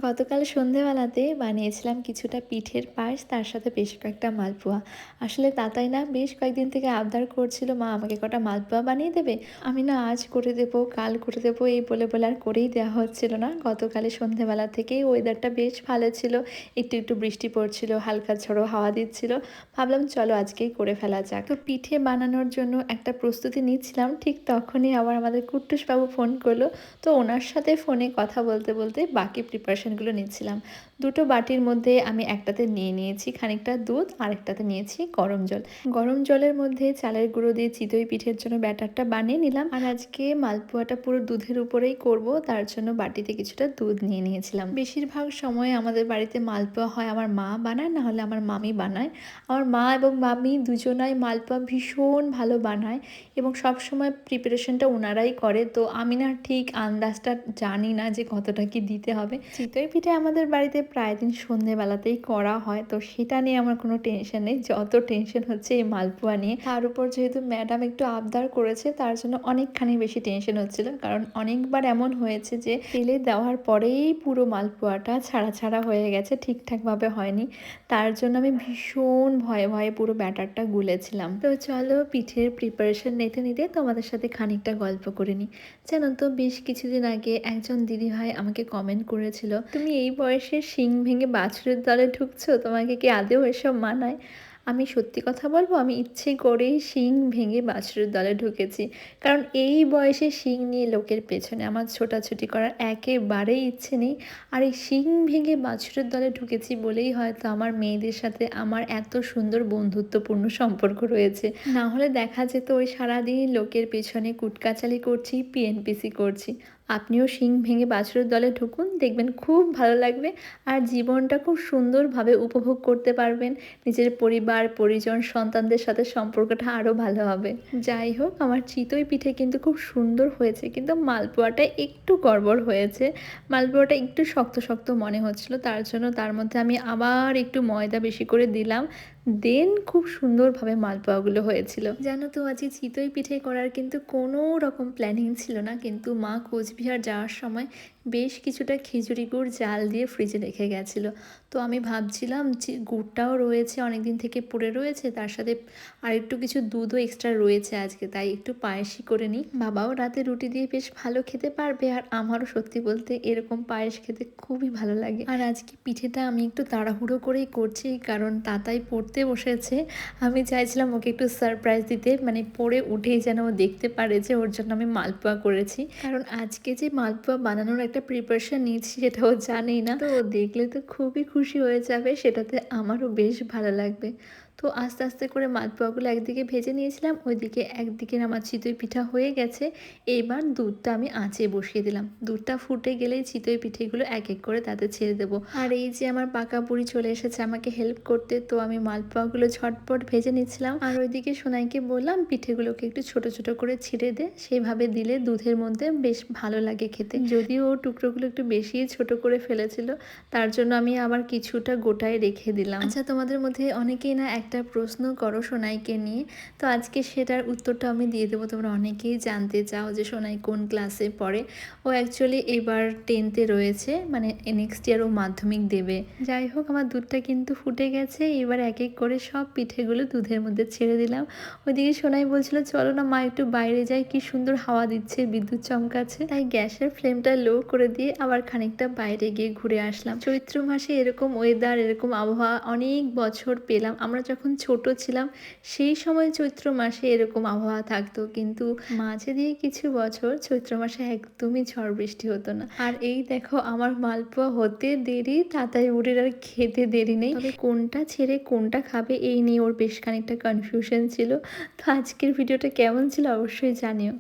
গতকাল সন্ধেবেলাতে বানিয়েছিলাম কিছুটা পিঠের পায়েস, তার সাথে বেশ কয়েকটা মালপোয়া। আসলে তাতাই না বেশ কয়েকদিন থেকে আবদার করছিল, মা আমাকে কটা মালপোয়া বানিয়ে দেবে। আমি না আজ করে দেবো, কাল করে দেবো এই বলে বলে আর করেই দেওয়া হচ্ছিল না। গতকালে সন্ধেবেলা থেকেই ওয়েদারটা বেশ ভালো ছিল, একটু একটু বৃষ্টি পড়ছিল, হালকা ঝোড়ো হাওয়া দিচ্ছিল। ভাবলাম চলো আজকেই করে ফেলা যাক। তো পিঠে বানানোর জন্য একটা প্রস্তুতি নিচ্ছিলাম, ঠিক তখনই আবার আমাদের কুট্টুসবাবু ফোন করলো। তো ওনার সাথে ফোনে কথা বলতে বলতে বাকি প্রিপারেশনগুলো নিচ্ছিলাম। দুটো বাটির মধ্যে আমি একটাতে নিয়ে নিয়েছি খানিকটা দুধ, আরেকটাতে নিয়েছি গরম জল। গরম জলের মধ্যে চালের গুঁড়ো দিয়ে চিতই পিঠের জন্য ব্যাটারটা বানিয়ে নিলাম। আর আজকে মালপোয়াটা পুরো দুধের উপরেই করব, তার জন্য বাটিতে কিছুটা দুধ নিয়ে নিয়েছিলাম। বেশিরভাগ সময় আমাদের বাড়িতে মালপোয়া হয় আমার মা বানায়, না হলে আমার মামি বানায়। আমার মা এবং মামি দুজনাই মালপোয়া ভীষণ ভালো বানায় এবং সবসময় প্রিপারেশনটা ওনারাই করে। তো আমি না ঠিক আন্দাজটা জানি না যে কতটা কি দিতে হবে। চিতই পিঠে আমাদের বাড়িতে প্রায় দিন সন্ধেবেলাতেই করা হয়, তো সেটা নিয়ে আমার কোনো টেনশন নেই। যত টেনশন হচ্ছে এই মালপোয়া নিয়ে। তার উপর যেহেতু ম্যাডাম একটু আবদার করেছে, তার জন্য অনেকখানি বেশি টেনশন হচ্ছিল। কারণ অনেকবার এমন হয়েছে যে তেলে দেওয়ার পরেই পুরো মালপোয়াটা ছাড়া ছাড়া হয়ে গেছে, ঠিকঠাকভাবে হয়নি। তার জন্য আমি ভীষণ ভয়ে ভয়ে পুরো ব্যাটারটা গুলেছিলাম। তো চলো পিঠের প্রিপারেশন নিতে নিতে তোমাদের সাথে খানিকটা গল্প করে নিই। জানো তো বেশ কিছুদিন আগে একজন দিদিভাই আমাকে কমেন্ট করেছিল, তুমি এই বয়সে শিং ভেঙে বাছুরের দলে ঢুকছো, তোমাকে কি আদেও এসব মানায়? আমি সত্যি কথা বলবো, আমি ইচ্ছে করেই শিং ভেঙে বাছুরের দলে ঢুকেছি। কারণ এই বয়সে শিং নিয়ে লোকের পেছনে আমার ছোটাছুটি করার একেবারেই ইচ্ছে নেই। আর এই শিং ভেঙে বাছুরের দলে ঢুকেছি বলেই হয়তো আমার মেয়েদের সাথে আমার এত সুন্দর বন্ধুত্বপূর্ণ সম্পর্ক রয়েছে। না হলে দেখা যেত ওই সারাদিন লোকের পেছনে কুটকাচালি করছি, পিএনপিসি করছি। আপনিও শিং ভেঙে বাছুরের দলে ঢুকুন, দেখবেন খুব ভালো লাগবে। আর জীবনটা খুব সুন্দরভাবে উপভোগ করতে পারবেন। নিজের পরিবার পরিজন সন্তানদের সাথে সম্পর্কটা আরও ভালো হবে। যাই হোক, আমার চিতই পিঠে কিন্তু খুব সুন্দর হয়েছে, কিন্তু মালপোয়াটা একটু গড়বড় হয়েছে। মালপোয়াটা একটু শক্ত শক্ত মনে হচ্ছিল, তার জন্য তার মধ্যে আমি আবার একটু ময়দা বেশি করে দিলাম। দেন খুব সুন্দরভাবে মালপোয়াগুলো হয়েছিল। জানো তো আজকে চিতই পিঠে করার কিন্তু কোনো রকম প্ল্যানিং ছিল না, কিন্তু মা কোচবিহার যাওয়ার সময় বেশ কিছুটা খিচুড়ি গুড় জাল দিয়ে ফ্রিজে রেখে গেছিলো। তো আমি ভাবছিলাম যে গুড়টাও রয়েছে, অনেক দিন থেকে পড়ে রয়েছে, তার সাথে আর একটু কিছু দুধও এক্সট্রা রয়েছে আজকে, তাই একটু পায়েসই করে নিই। বাবাও রাতে রুটি দিয়ে বেশ ভালো খেতে পারবে, আর আমারও সত্যি বলতে এরকম পায়েস খেতে খুবই ভালো লাগে। আর আজকে পিঠেটা আমি একটু তাড়াহুড়ো করেই করছি, কারণ তাতাই পড়তে বসেছে। আমি চাইছিলাম ওকে একটু সারপ্রাইজ দিতে, মানে পড়ে উঠেই যেন ও দেখতে পারে যে ওর জন্য আমি মালপোয়া করেছি। কারণ আজকে যে মালপোয়া বানানোর একটা প্রিপারেশন নিয়েছি সেটা ও জানেই না, তো ও দেখলে তো খুবই খুশি হয়ে যাবে, সেটাতে আমারও বেশ ভালো লাগবে। তো আস্তে আস্তে করে মালপোয়াগুলো একদিকে ভেজে নিয়েছিলাম, ওইদিকে একদিকে আমার চিতই পিঠা হয়ে গেছে। এইবার দুধটা আমি আঁচে বসিয়ে দিলাম। দুধটা ফুটে গেলেই চিতই পিঠেগুলো এক এক করে তাতে ছেড়ে দেবো। আর এই যে আমার পাকা বুড়ি চলে এসেছে আমাকে হেল্প করতে, তো আমি মালপোয়াগুলো ঝটপট ভেজে নিচ্ছিলাম। আর ওইদিকে সোনাইকে বললাম পিঠেগুলোকে একটু ছোট ছোট করে ছিঁড়ে দে, সেভাবে দিলে দুধের মধ্যে বেশ ভালো লাগে খেতে। যদিও ও টুকরোগুলো একটু বেশি ছোট করে ফেলেছিল, তার জন্য আমি আবার কিছুটা গোটায় রেখে দিলাম। আচ্ছা, তোমাদের মধ্যে অনেকেই না একটা প্রশ্ন করো সোনাইকে নিয়ে, তো আজকে সেটার উত্তরটা আমি দিয়ে দেবো। তোমরা অনেকেই জানতে চাও যে সোনাই কোন ক্লাসে পড়ে। ও অ্যাকচুয়ালি এবার 10th-এ রয়েছে, মানে নেক্সট ইয়ার ও মাধ্যমিক দেবে। যাই হোক, আমার দুধটা কিন্তু ফুটে গেছে। এবার এক এক করে সব পিঠেগুলো দুধের মধ্যে ছেড়ে দিলাম। ওইদিকে সোনাই বলছিল চলো না মা একটু বাইরে যাই, কি সুন্দর হাওয়া দিচ্ছে, বিদ্যুৎ চমকাচ্ছে। তাই গ্যাসের ফ্লেমটা লো করে দিয়ে আবার খানিকটা বাইরে গিয়ে ঘুরে আসলাম। চৈত্র মাসে এরকম ওয়েদার, এরকম আবহাওয়া অনেক বছর পেলাম। আমরা যখন ছোট ছিলাম সেই সময় চৈত্র মাসে এরকম আবহাওয়া থাকতো, কিন্তু মাঝে দিয়ে কিছু বছর চৈত্র মাসে একদমই ঝড় বৃষ্টি হতো না। আর এই দেখো আমার মালপোয়া হতে দেরি, তাতাই বুড়ির আর খেতে দেরি নেই। তবে কোনটা ছেড়ে কোনটা খাবে এই নিয়ে ওর বেশ খানিকটা কনফিউশন ছিল। তো আজকের ভিডিওটা কেমন ছিল অবশ্যই জানিও।